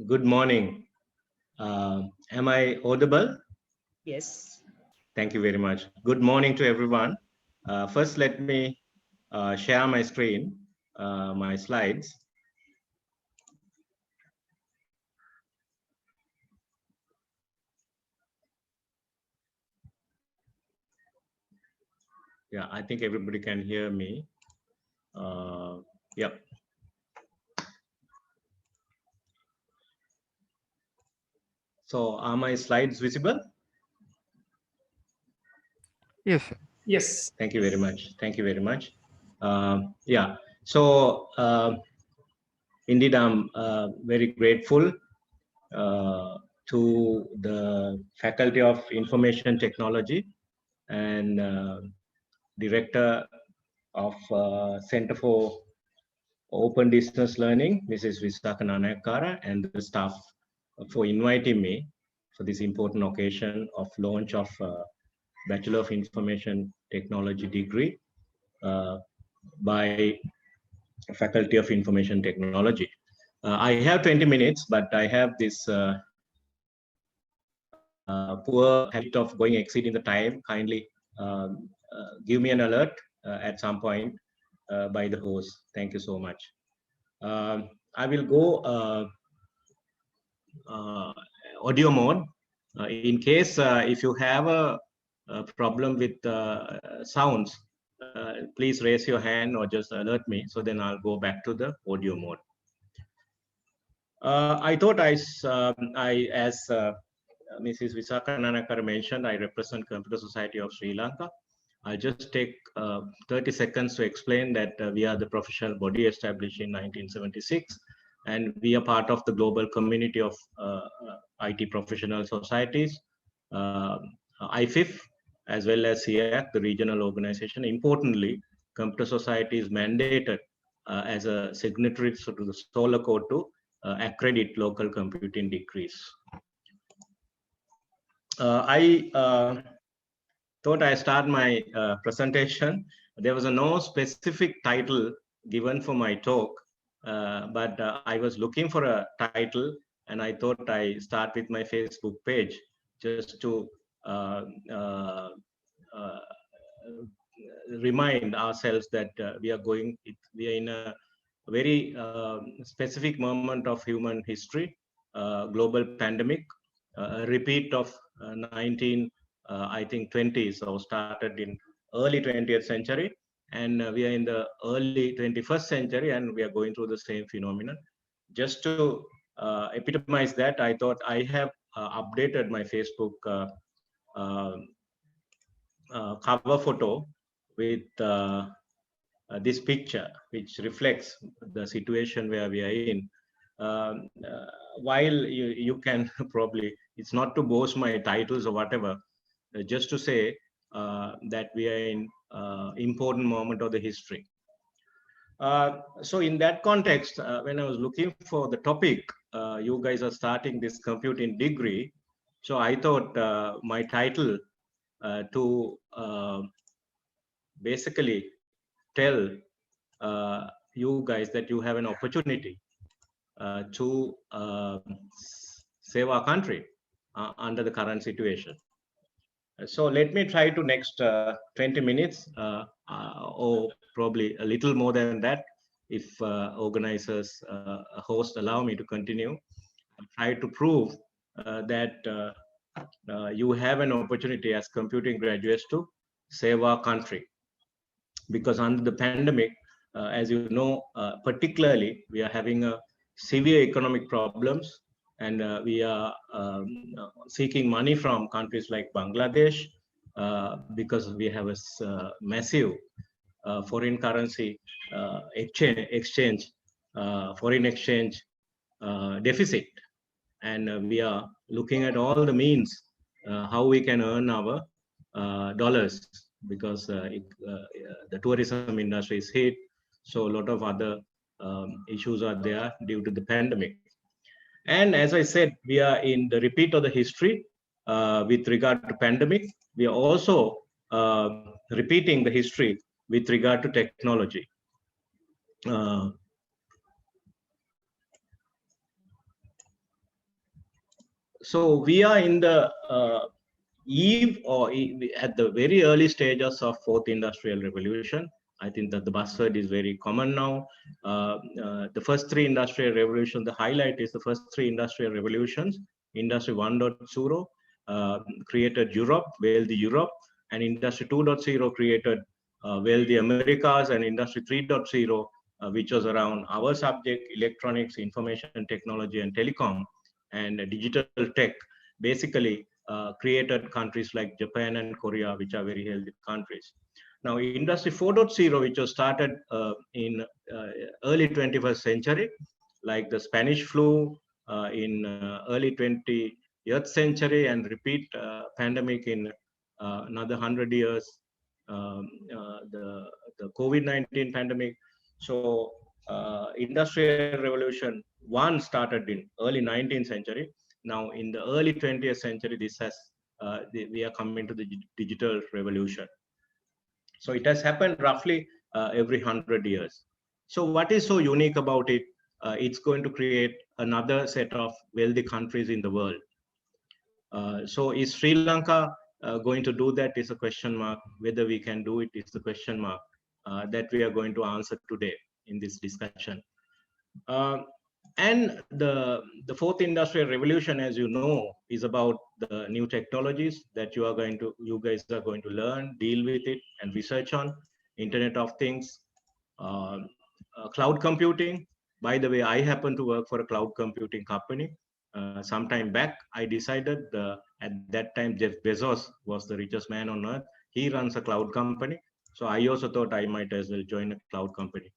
Good morning. Am I audible? Yes. Thank you very much. Good morning to everyone. First, let me share my screen, my slides. Yeah, I think everybody can hear me. Yep. So, are my slides visible? Yes, sir. Yes. Thank you very much. Thank you very much. Yeah. So, indeed, I'm very grateful to the Faculty of Information Technology and Director of Center for Open Distance Learning, Mrs. Visaka Nanayakara, and the staff for inviting me for this important occasion of launch of Bachelor of Information Technology degree by Faculty of Information Technology. I have 20 minutes, but I have this poor habit of going exceeding the time. Kindly give me an alert at some point by the host. Thank you so much. I will go audio mode. In case if you have a problem with sounds, please raise your hand or just alert me. So then I'll go back to the audio mode. I thought as Mrs. Visaka Nanakar mentioned, I represent Computer Society of Sri Lanka. I'll just take 30 seconds to explain that we are the professional body established in 1976, and we are part of the global community of IT professional societies, IFIF, as well as CIAC, the regional organization. Importantly, Computer Society is mandated as a signatory to the Solar Code to accredit local computing degrees. I thought I start my presentation. There was no specific title given for my talk, but I was looking for a title, and I thought I start with my Facebook page just to remind ourselves that we are in a very specific moment of human history, global pandemic, a repeat of 20s, or started in early 20th century, and we are in the early 21st century, and we are going through the same phenomenon. Just to epitomize that, I thought I have updated my Facebook cover photo with this picture, which reflects the situation where we are in. While you can probably, it's not to boast my titles or whatever, just to say that we are in important moment of the history. So in that context, when I was looking for the topic, you guys are starting this computing degree. So I thought my title to basically tell you guys that you have an opportunity to save our country under the current situation. So let me try to next 20 minutes or probably a little more than that, if organizers, host allow me to continue, try to prove that you have an opportunity as computing graduates to save our country. Because under the pandemic, as you know, particularly we are having a severe economic problems, and we are seeking money from countries like Bangladesh because we have a massive foreign currency exchange, foreign exchange deficit, and we are looking at all the means how we can earn our dollars, because the tourism industry is hit, so a lot of other issues are there due to the pandemic. And as I said, we are in the repeat of the history with regard to pandemic. We are also repeating the history with regard to technology. So we are in the eve or at the very early stages of fourth industrial revolution. I think that the buzzword is very common now. The first three industrial revolutions, the highlight is the first three industrial revolutions. Industry 1.0 created Europe, wealthy Europe, and Industry 2.0 created wealthy Americas, and Industry 3.0, which was around our subject, electronics, information technology, and telecom, and digital tech, basically created countries like Japan and Korea, which are very healthy countries. Now, Industry 4.0, which was started in early 21st century, like the Spanish flu in early 20th century, and repeat pandemic in another 100 years, the COVID-19 pandemic. So Industrial Revolution 1 started in early 19th century. Now, in the early 20th century, this has we are coming to the digital revolution. So it has happened roughly every 100 years. So what is so unique about it? It's going to create another set of wealthy countries in the world. So is Sri Lanka going to do that is a question mark. Whether we can do it is the question mark that we are going to answer today in this discussion. And the fourth industrial revolution, as you know, is about the new technologies that you guys are going to learn, deal with it, and research on. Internet of Things, uh, cloud computing. By the way, I happen to work for a cloud computing company. Some time back, I decided at that time Jeff Bezos was the richest man on earth. He runs a cloud company, so I also thought I might as well join a cloud company.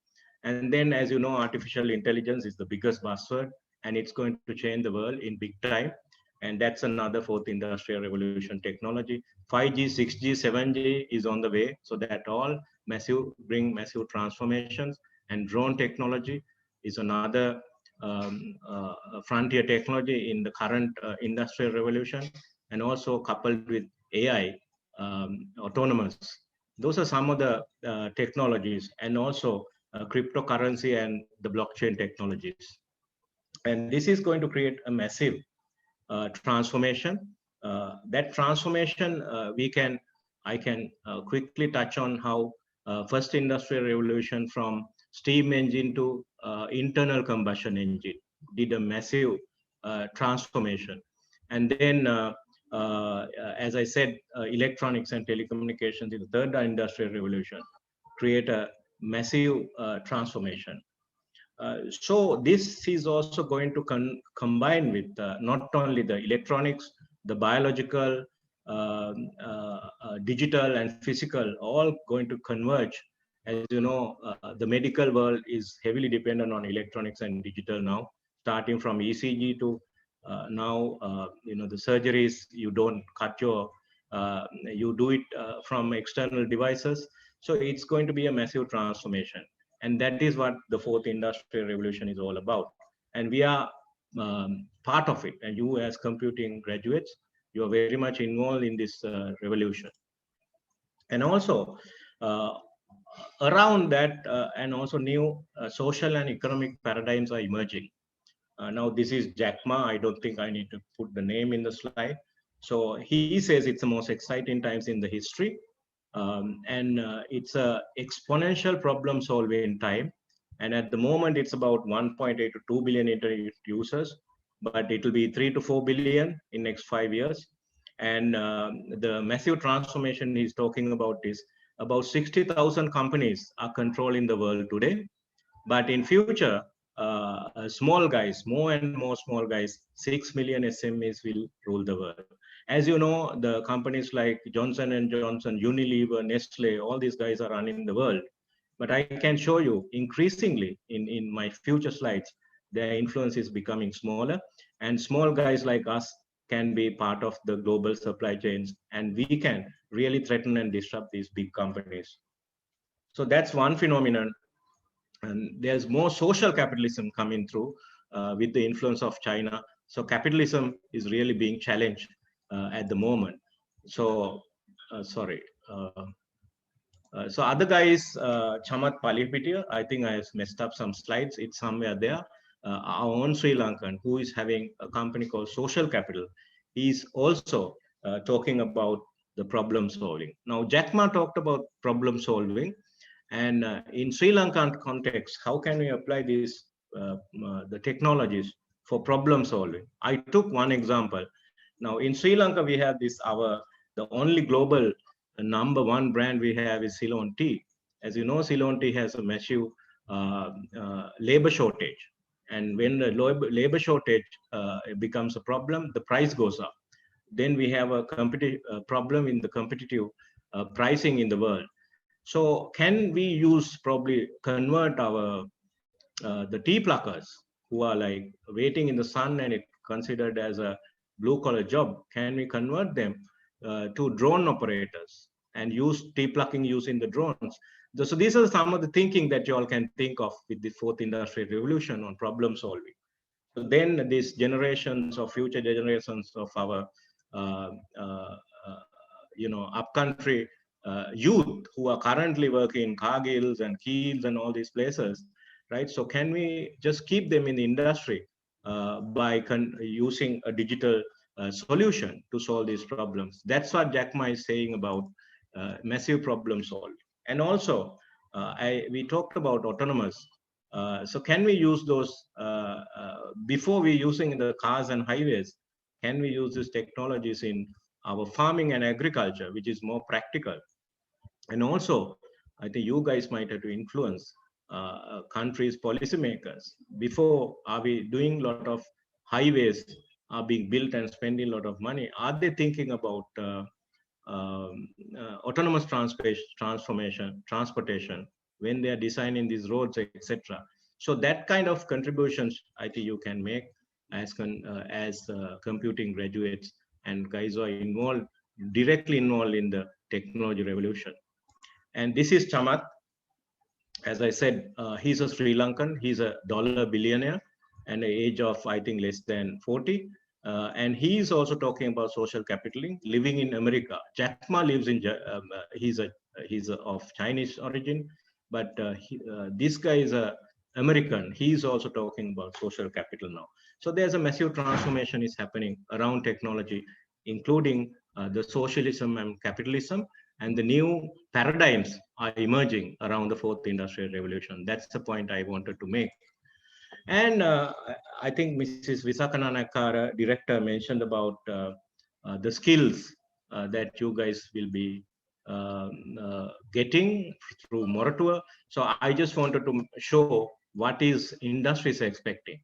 And then, as you know, artificial intelligence is the biggest buzzword, and it's going to change the world in big time. And that's another fourth industrial revolution technology. 5G, 6G, 7G is on the way. So that all bring massive transformations. And drone technology is another frontier technology in the current industrial revolution, and also coupled with AI, autonomous. Those are some of the technologies, and also cryptocurrency and the blockchain technologies. And this is going to create a massive transformation. That transformation, I can quickly touch on how first industrial revolution from steam engine to internal combustion engine did a massive transformation. And then, as I said, electronics and telecommunications in the third industrial revolution create a massive transformation. So this is also going to combine with not only the electronics, the biological, digital, and physical, all going to converge. As you know, the medical world is heavily dependent on electronics and digital now, starting from ECG to now, the surgeries, you don't cut you do it from external devices. So it's going to be a massive transformation. And that is what the fourth industrial revolution is all about. And we are part of it. And you, as computing graduates, you are very much involved in this revolution. And also, around that, and also new social and economic paradigms are emerging. Now, this is Jack Ma. I don't think I need to put the name in the slide. So he says it's the most exciting times in the history. And it's a exponential problem solving time. And at the moment, it's about 1.8 to 2 billion internet users, but it will be 3 to 4 billion in next 5 years. And the massive transformation he's talking about is about 60,000 companies are controlling the world today. But in future, small guys, more and more small guys, 6 million SMEs will rule the world. As you know, the companies like Johnson and Johnson, Unilever, Nestle, all these guys are running the world. But I can show you increasingly in my future slides, their influence is becoming smaller, and small guys like us can be part of the global supply chains, and we can really threaten and disrupt these big companies. So that's one phenomenon. And there's more social capitalism coming through with the influence of China. So capitalism is really being challenged at the moment. So, sorry. So other guy is Chamat Palihpitia. I think I have messed up some slides. It's somewhere there. our own Sri Lankan, who is having a company called Social Capital, he's also talking about the problem solving. Now, Jack Ma talked about problem solving, and in Sri Lankan context, how can we apply the technologies for problem solving? I took one example. Now, in Sri Lanka, we have the only global #1 brand we have is Ceylon tea. As you know, Ceylon tea has a massive labor shortage. And when the labor shortage becomes a problem, the price goes up. Then we have a problem in the competitive pricing in the world. So can we use probably convert the tea pluckers who are like waiting in the sun and it considered as a blue collar job? Can we convert them to drone operators and use tea plucking using the drones? So these are some of the thinking that you all can think of with the fourth industrial revolution on problem solving. So then these generations or future generations of our uh, uh, upcountry youth who are currently working in Cargills and Kiels and all these places, right? So can we just keep them in the industry by using a digital solution to solve these problems? That's what Jack Ma is saying about massive problem solving. And also, we talked about autonomous. So can we use those before we using the cars and highways? Can we use these technologies in our farming and agriculture, which is more practical? And also, I think you guys might have to influence countries' policymakers. Before, are we doing a lot of highways are being built and spending a lot of money? Are they thinking about autonomous transportation when they are designing these roads, etc.? So that kind of contributions I think you can make as computing graduates and guys who are directly involved in the technology revolution. And this is Chamath. As I said, he's a Sri Lankan. He's a dollar billionaire and the age of, I think, less than 40. And he's also talking about social capitalism, living in America. Jack Ma lives in, he's of Chinese origin, but this guy is a American. He's also talking about social capital now. So there's a massive transformation is happening around technology, including the socialism and capitalism, and the new paradigms are emerging around the fourth industrial revolution. That's the point I wanted to make. And I think Mrs. Visakananakara, director, mentioned about the skills that you guys will be getting through Moratuwa. So I just wanted to show what is industry is expecting.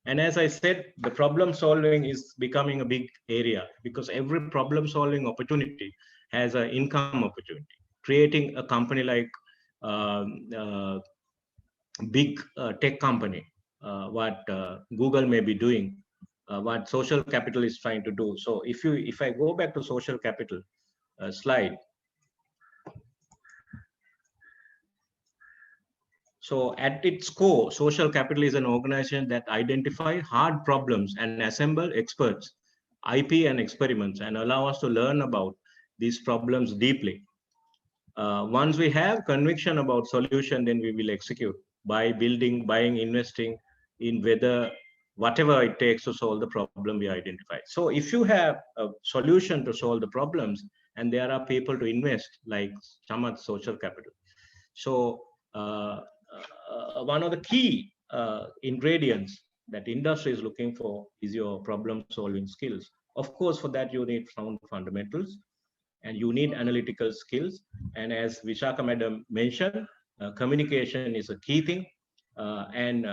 And as I said, the problem solving is becoming a big area because every problem solving opportunity has an income opportunity. Creating a company like big tech company, what Google may be doing, what social capital is trying to do. So if I go back to social capital slide. So at its core, social capital is an organization that identify hard problems and assemble experts, IP and experiments, and allow us to learn about these problems deeply. Once we have conviction about solution, then we will execute by building, buying, investing in whatever it takes to solve the problem we identify. So if you have a solution to solve the problems, and there are people to invest, like Chamath Social Capital. So one of the key ingredients that industry is looking for is your problem solving skills. Of course, for that you need sound fundamentals and you need analytical skills. And as Vishaka madam mentioned, communication is a key thing, and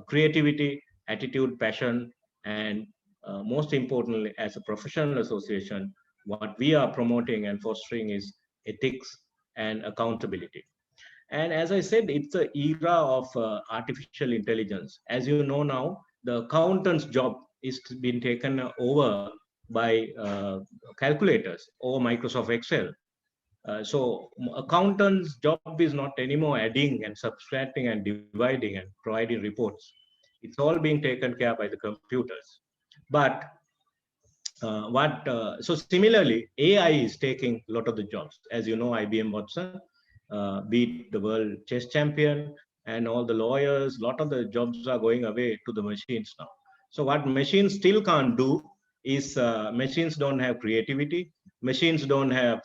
creativity, attitude, passion, and most importantly, as a professional association, what we are promoting and fostering is ethics and accountability. And as I said, it's the era of artificial intelligence. As you know now, the accountant's job is being taken over by calculators or Microsoft Excel. So accountant's job is not anymore adding and subtracting and dividing and providing reports. It's all being taken care by the computers. But so similarly, AI is taking a lot of the jobs. As you know, IBM Watson beat the world chess champion. and all the lawyers, a lot of the jobs are going away to the machines now. So what machines still can't do is machines don't have creativity, machines don't have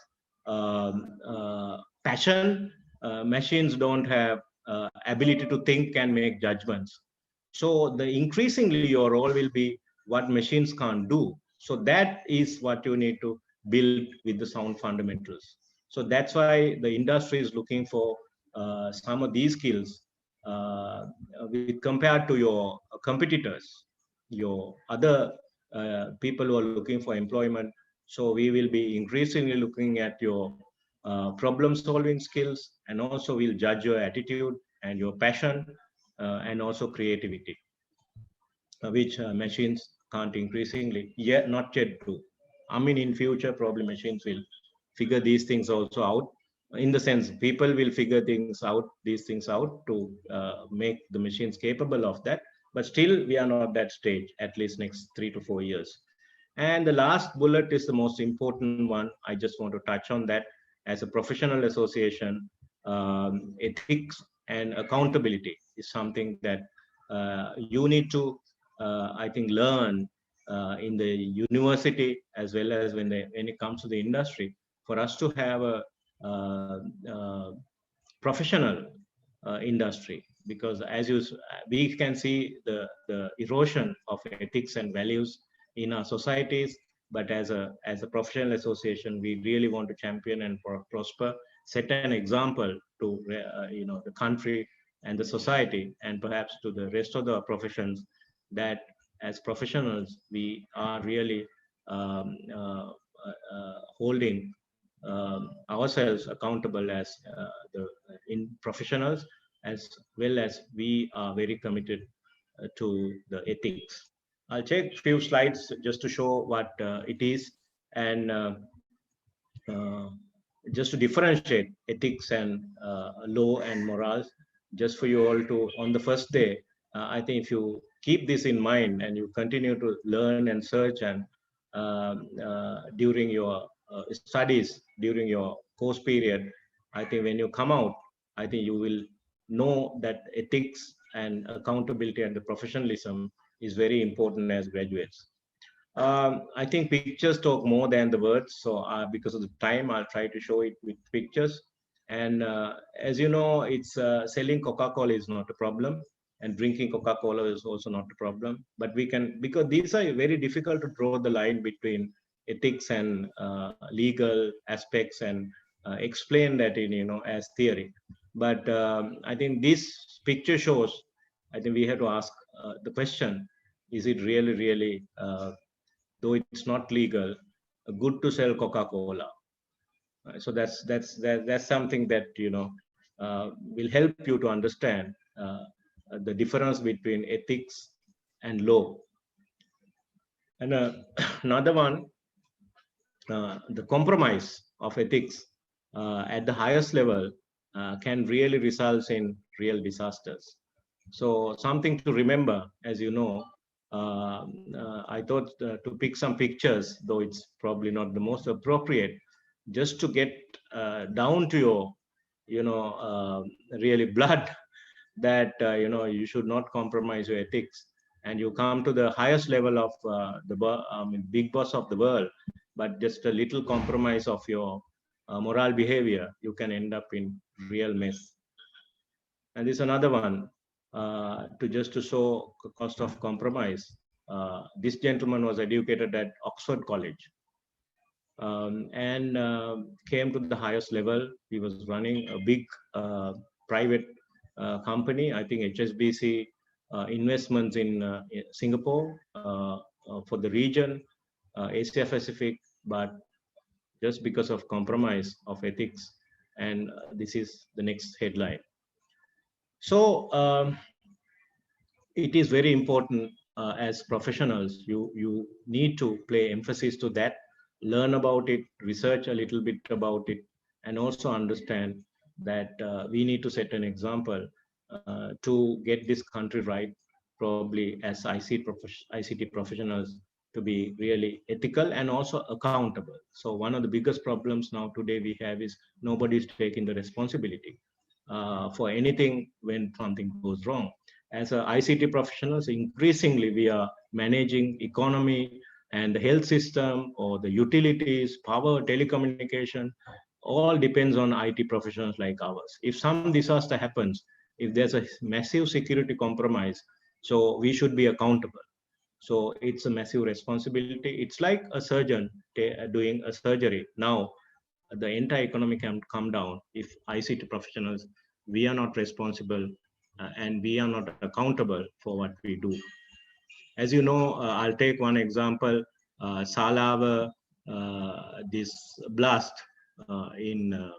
passion, machines don't have ability to think and make judgments. So the increasingly your role will be what machines can't do. So that is what you need to build with the sound fundamentals. So that's why the industry is looking for some of these skills with compared to your competitors, your other people who are looking for employment. So we will be increasingly looking at your problem solving skills, and also we'll judge your attitude and your passion and also creativity, which machines can't increasingly yet not yet do. I mean, in future, probably machines will figure these things also out. In the sense, people will figure these things out to make the machines capable of that. But still, we are not that stage. At least next 3 to 4 years. And the last bullet is the most important one. I just want to touch on that. As a professional association, ethics and accountability is something that you need to, I think, learn in the university as well as when it comes to the industry, for us to have a uh, uh, professional industry. Because we can see the erosion of ethics and values in our societies, but as a professional association, we really want to champion and prosper, set an example to the country and the society, and perhaps to the rest of the professions, that as professionals we are really holding ourselves accountable as the in professionals, as well as we are very committed to the ethics. I'll take a few slides just to show what it is, and uh, just to differentiate ethics and law and morals, just for you all to, on the first day, I think if you keep this in mind and you continue to learn and search, and during your studies, during your course period, I think when you come out, I think you will know that ethics and accountability and the professionalism is very important as graduates. I think pictures talk more than the words. So because of the time, I'll try to show it with pictures. And as you know, it's selling Coca-Cola is not a problem, and drinking Coca-Cola is also not a problem. But we can, because these are very difficult to draw the line between ethics and legal aspects, and explain that in as theory. But I think this picture shows. I think we have to ask the question: is it really though it's not legal, good to sell Coca-Cola? So that's something that will help you to understand the difference between ethics and law. And another one, the compromise of ethics at the highest level can really result in real disasters. So something to remember, as you know, I thought to pick some pictures, though it's probably not the most appropriate, just to get down to your, really blood, that you should not compromise your ethics, and you come to the highest level of big boss of the world, but just a little compromise of your moral behavior, you can end up in real mess. And this another one, to show the cost of compromise. This gentleman was educated at Oxford College, and came to the highest level. He was running a big private company, I think HSBC investments in Singapore, for the region, Asia Pacific, but just because of compromise of ethics. And this is the next headline. So it is very important, as professionals, you need to play emphasis to that, learn about it, research a little bit about it, and also understand that we need to set an example to get this country right, probably as ICT professionals, to be really ethical and also accountable. So one of the biggest problems now today we have is nobody is taking the responsibility. for anything when something goes wrong. As ICT professionals, increasingly we are managing economy and the health system or the utilities, power, telecommunication, all depends on IT professionals like ours. If some disaster happens, if there's a massive security compromise, so we should be accountable. So it's a massive responsibility. It's like a surgeon doing a surgery. Now, the entire economy can come down if ICT professionals, we are not responsible and we are not accountable for what we do. As you know, I'll take one example, Salava, this blast in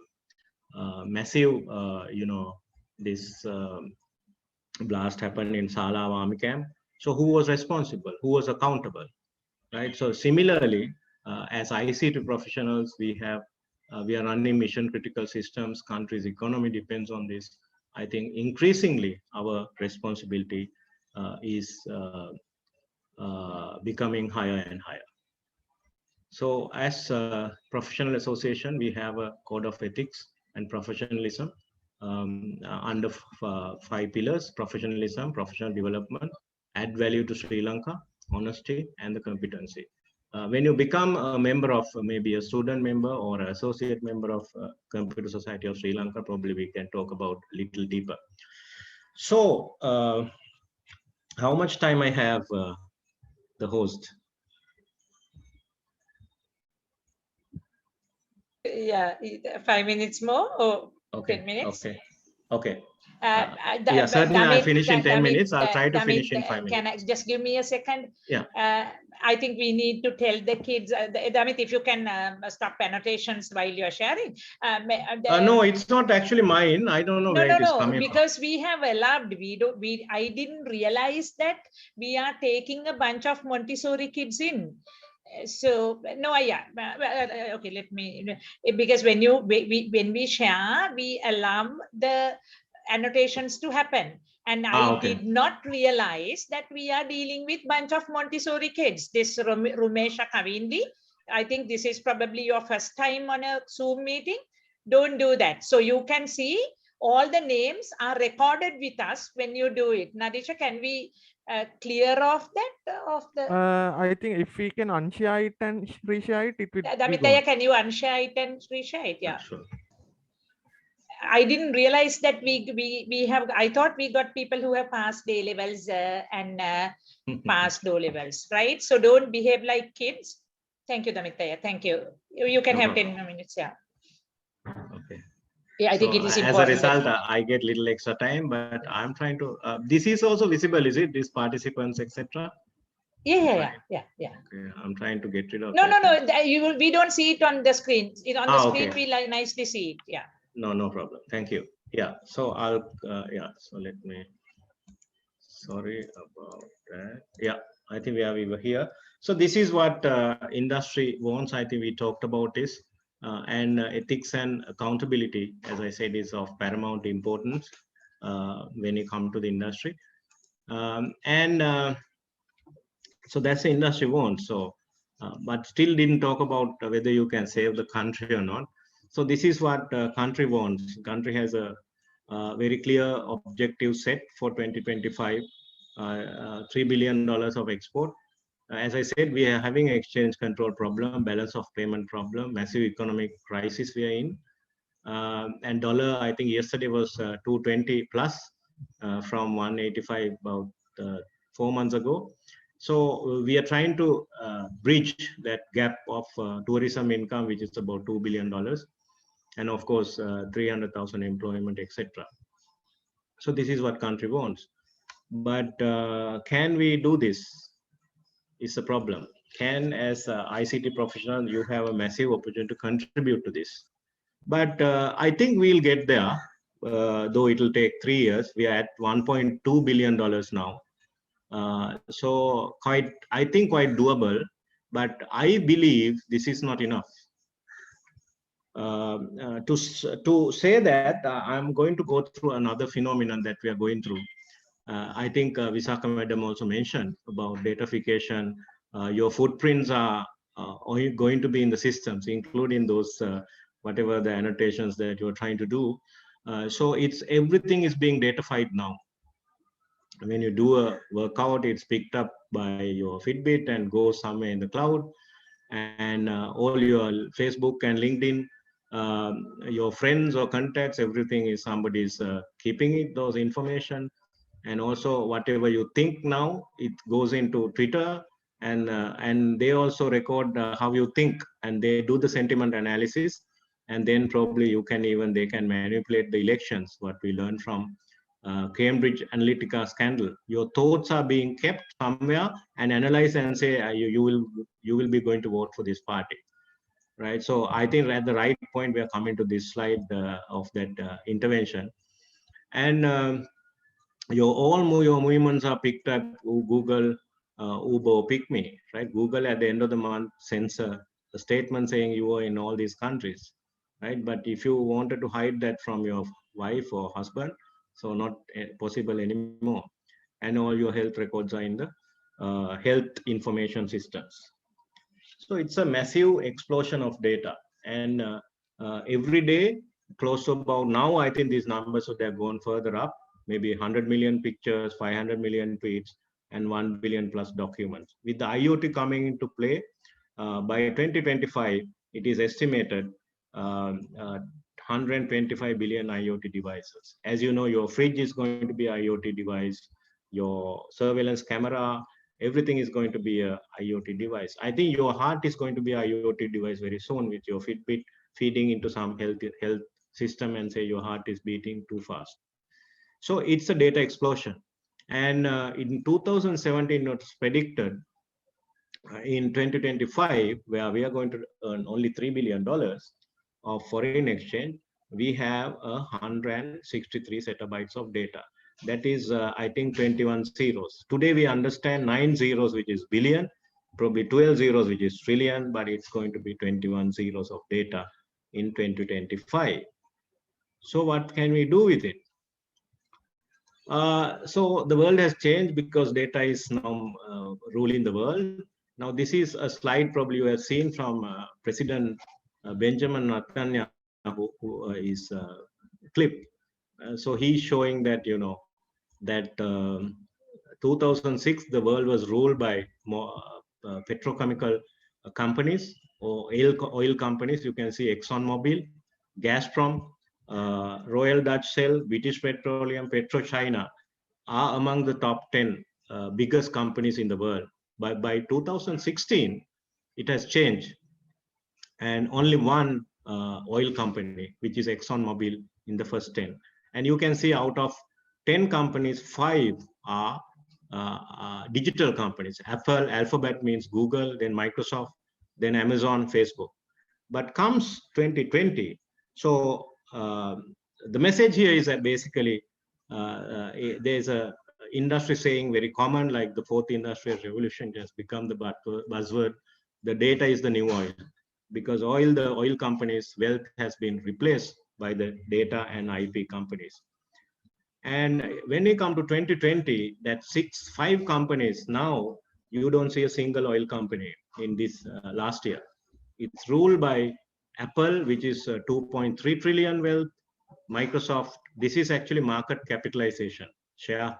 massive, this blast happened in Salava army camp. So who was responsible? Who was accountable? Right. So similarly, as ICT professionals, we are running mission critical systems. Country's economy depends on this. I think increasingly our responsibility is becoming higher and higher. So as a professional association, we have a code of ethics and professionalism under 5 pillars: professionalism, professional development, add value to Sri Lanka, honesty, and the competency. When you become a member of maybe a student member or an associate member of Computer Society of Sri Lanka, probably we can talk about a little deeper. So how much time I have, the host? Yeah, 5 minutes more or okay, 10 minutes? Okay. Yeah, certainly I'll finish in 10 minutes. I'll try to Damith, finish in 5 minutes. Can I just give me a second? Yeah. I think we need to tell the kids, Damith, if you can stop annotations while you're sharing. No, it's not actually mine. I don't know where it is coming because from. we have allowed, I didn't realize that we are taking a bunch of Montessori kids in. So no, yeah, okay, let me, because when we share, we allow the annotations to happen, and I did not realize that we are dealing with bunch of Montessori kids. This Rumesha Kavindi, I think this is probably your first time on a Zoom meeting. Don't do that. So you can see all the names are recorded with us when you do it. Nadisha, can we clear off that? I think if we can unshare it and reshare it, it will Damithaya, can you unshare it and reshare it? Yeah. Sure. I didn't realize that we have, I thought we got people who have passed A levels and passed O levels, right? So don't behave like kids. Thank you, Damithaya. Thank you. You can have 10 minutes, yeah. Okay. Yeah, I think it is as important. As a result, I get little extra time, but I'm trying to, this is also visible, is it? These participants, etc. Yeah. Okay, I'm trying to get rid of No, we don't see it on the screen. On the screen, okay. we nicely see it. Yeah. No problem. Thank you. Yeah. So I'll, so let me, sorry about that. Yeah, I think we were here. So this is what industry wants. I think we talked about this. And ethics and accountability, as I said, is of paramount importance when you come to the industry. So that's the industry wants. So, but still didn't talk about whether you can save the country or not. So this is what country wants. Country has a very clear objective set for 2025, $3 billion of export. As I said, we are having an exchange control problem, balance of payment problem, massive economic crisis we are in. And dollar, I think yesterday was 220 plus from 185 about 4 months ago. So we are trying to bridge that gap of tourism income, which is about $2 billion. And of course, 300,000 employment, etc. So this is what country wants. But can we do this? Is a problem. Can, as a ICT professional, you have a massive opportunity to contribute to this. But I think we'll get there, though it will take 3 years. We are at $1.2 billion now. So I think quite doable, but I believe this is not enough. To say that, I'm going to go through another phenomenon that we are going through. I think Visakha Madam also mentioned about datafication. Your footprints are going to be in the systems, including those, whatever the annotations that you're trying to do. So it's everything is being datafied now. When you do a workout, it's picked up by your Fitbit and goes somewhere in the cloud. And all your Facebook and LinkedIn, your friends or contacts, everything is somebody's keeping it, those information. And also whatever you think now, it goes into Twitter, and they also record how you think, and they do the sentiment analysis, and then probably they can manipulate the elections, what we learned from Cambridge Analytica scandal. Your thoughts are being kept somewhere and analyzed and say you will be going to vote for this party, right? So I think at the right point we are coming to this slide of that intervention, and your movements are picked up. Google, Uber, Pick Me, right? Google at the end of the month sends a statement saying you are in all these countries, right? But if you wanted to hide that from your wife or husband, so not possible anymore. And all your health records are in the health information systems. So it's a massive explosion of data, and every day, close to about now, I think these numbers would have gone further up, maybe 100 million pictures, 500 million tweets, and 1 billion plus documents. With the IoT coming into play, by 2025, it is estimated 125 billion IoT devices. As you know, your fridge is going to be IoT device, your surveillance camera, everything is going to be a IoT device. I think your heart is going to be a IoT device very soon, with your Fitbit feeding into some health system and say your heart is beating too fast. So it's a data explosion. And in 2017, it's predicted in 2025, where we are going to earn only $3 billion of foreign exchange, we have 163 zettabytes of data. That is, I think, 21 zeros. Today we understand 9 zeros, which is billion, probably 12 zeros, which is trillion, but it's going to be 21 zeros of data in 2025. So what can we do with it? So the world has changed because data is now ruling the world. Now, this is a slide probably you have seen from President Benjamin Netanyahu, who is clip. So he's showing that, that 2006, the world was ruled by more petrochemical companies or oil companies. You can see ExxonMobil, Gazprom, Royal Dutch Shell, British Petroleum, PetroChina are among the top 10 biggest companies in the world. By 2016, it has changed, and only one oil company, which is ExxonMobil, in the first 10. And you can see out of 10 companies, 5 are digital companies. Apple, Alphabet means Google, then Microsoft, then Amazon, Facebook. But comes 2020, so the message here is that basically there's a industry saying very common, like the fourth industrial revolution has become the buzzword. The data is the new oil, because the oil companies' wealth has been replaced by the data and IP companies. And when we come to 2020, that 5 companies, now you don't see a single oil company in this last year. It's ruled by Apple, which is 2.3 trillion wealth. Microsoft, this is actually market capitalization. Share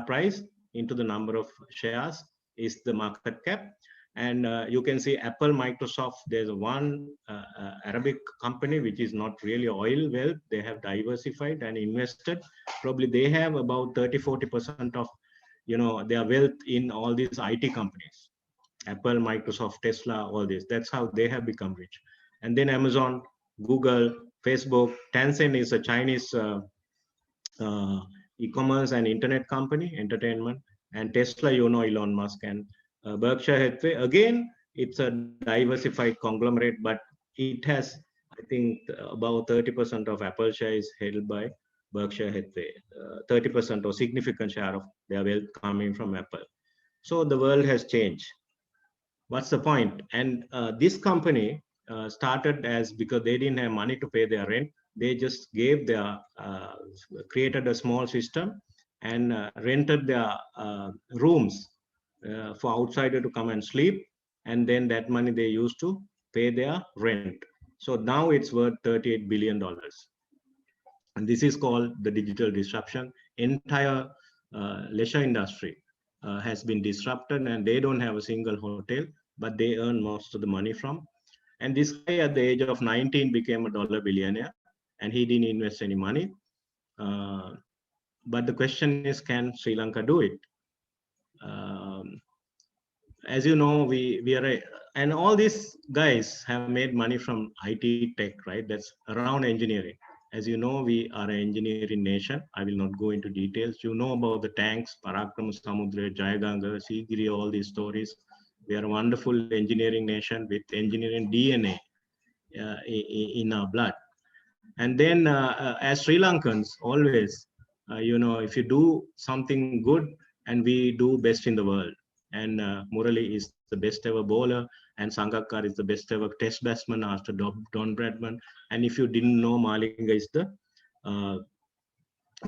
price into the number of shares is the market cap. And you can see Apple, Microsoft, there's one Arabic company, which is not really oil wealth. They have diversified and invested. Probably they have about 30-40% of their wealth in all these IT companies. Apple, Microsoft, Tesla, all this. That's how they have become rich. And then Amazon, Google, Facebook, Tencent is a Chinese e-commerce and internet company, entertainment, and Tesla, Elon Musk, and Berkshire Hathaway. Again, it's a diversified conglomerate, but it has, I think, about 30% of Apple share is held by Berkshire Hathaway, 30% or significant share of their wealth coming from Apple. So the world has changed. What's the point? And this company started as because they didn't have money to pay their rent. They just gave created a small system and rented their rooms for outsider to come and sleep. And then that money they used to pay their rent. So now it's worth $38 billion. And this is called the digital disruption. Entire leisure industry has been disrupted, and they don't have a single hotel, but they earn most of the money from. And this guy at the age of 19 became a dollar billionaire, and he didn't invest any money. But the question is, can Sri Lanka do it? As you know, we are and all these guys have made money from IT tech, right? That's around engineering. As you know, we are an engineering nation. I will not go into details. You know about the tanks, Parakrama Samudra, Jayaganga, Sigiri, all these stories. We are a wonderful engineering nation with engineering DNA in our blood. And then as Sri Lankans, always, if you do something good, and we do best in the world. And Murali is the best ever bowler, and Sangakkar is the best ever test batsman after Don Bradman. And if you didn't know, Malinga is the uh,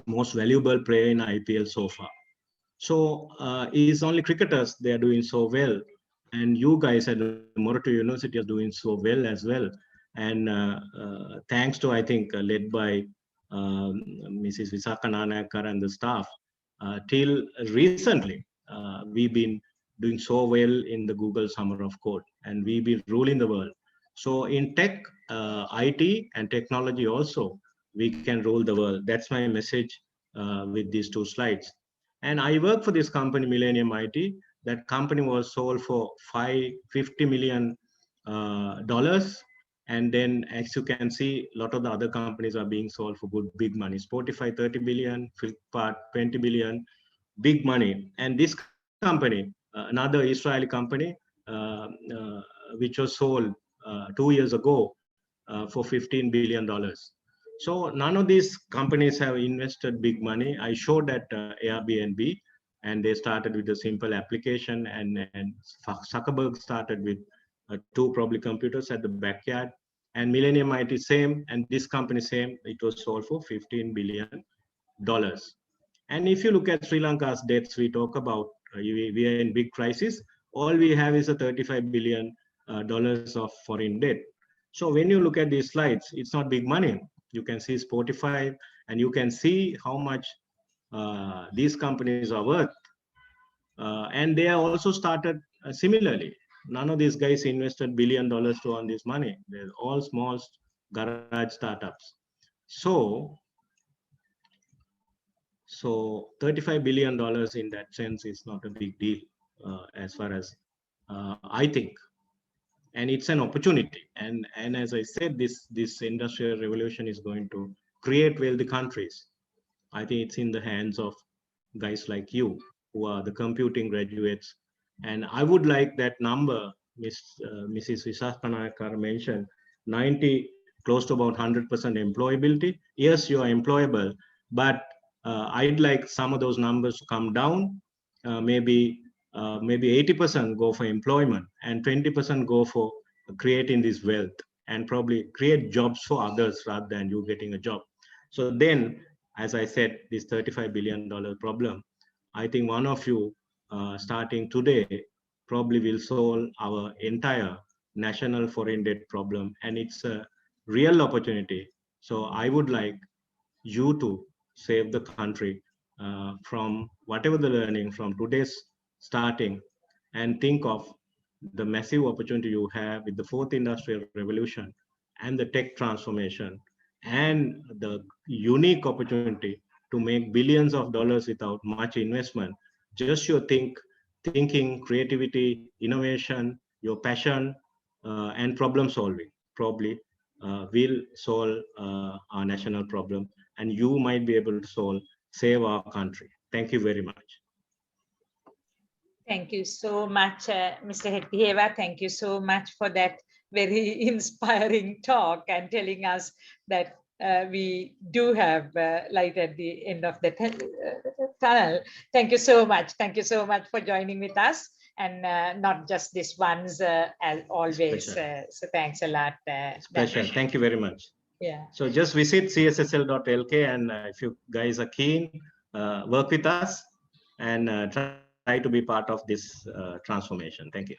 most valuable player in IPL so far. So it's only cricketers, they are doing so well. And you guys at the Moratuwa University are doing so well as well. And thanks to, I think, led by Mrs. Visakha Nanakar and the staff, till recently, we've been doing so well in the Google Summer of Code, and we've been ruling the world. So in tech, IT and technology also, we can rule the world. That's my message with these two slides. And I work for this company, Millennium IT. That company was sold for $50 million. And then, as you can see, a lot of the other companies are being sold for good, big money. Spotify, 30 billion, Flipkart, 20 billion, big money. And this company, another Israeli company, which was sold 2 years ago for $15 billion. So none of these companies have invested big money. I showed that Airbnb, and they started with a simple application, and Zuckerberg started with two probably computers at the backyard, and Millennium IT same, and this company same, it was sold for $15 billion. And if you look at Sri Lanka's debts, we talk about we are in big crisis. All we have is a $35 billion of foreign debt. So when you look at these slides, it's not big money. You can see Spotify, and you can see how much these companies are worth. And they are also started similarly. None of these guys invested $1 billion to earn this money. They're all small garage startups. So $35 billion in that sense is not a big deal as far as I think. And it's an opportunity. And as I said, this industrial revolution is going to create wealthy countries. I think it's in the hands of guys like you, who are the computing graduates. And I would like that number, Mrs. Visakha Nanakar mentioned, 90, close to about 100% employability. Yes, you are employable, but I'd like some of those numbers to come down. Maybe 80% go for employment, and 20% go for creating this wealth, and probably create jobs for others rather than you getting a job. So then, as I said, this $35 billion problem, I think one of you starting today probably will solve our entire national foreign debt problem, and it's a real opportunity. So I would like you to save the country from whatever the learning from today's starting, and think of the massive opportunity you have with the fourth industrial revolution and the tech transformation, and the unique opportunity to make billions of dollars without much investment. Just your thinking, creativity, innovation, your passion, and problem solving probably will solve our national problem, and you might be able to save our country. Thank you very much. Thank you so much, Mr. Hettihewa. Thank you so much for that very inspiring talk, and telling us that we do have light at the end of the tunnel. Thank you so much. Thank you so much for joining with us, and not just this once, as always. So thanks a lot. Special. Thank you very much. Yeah. So just visit CSSL.lk, and if you guys are keen, work with us, and try to be part of this transformation. Thank you.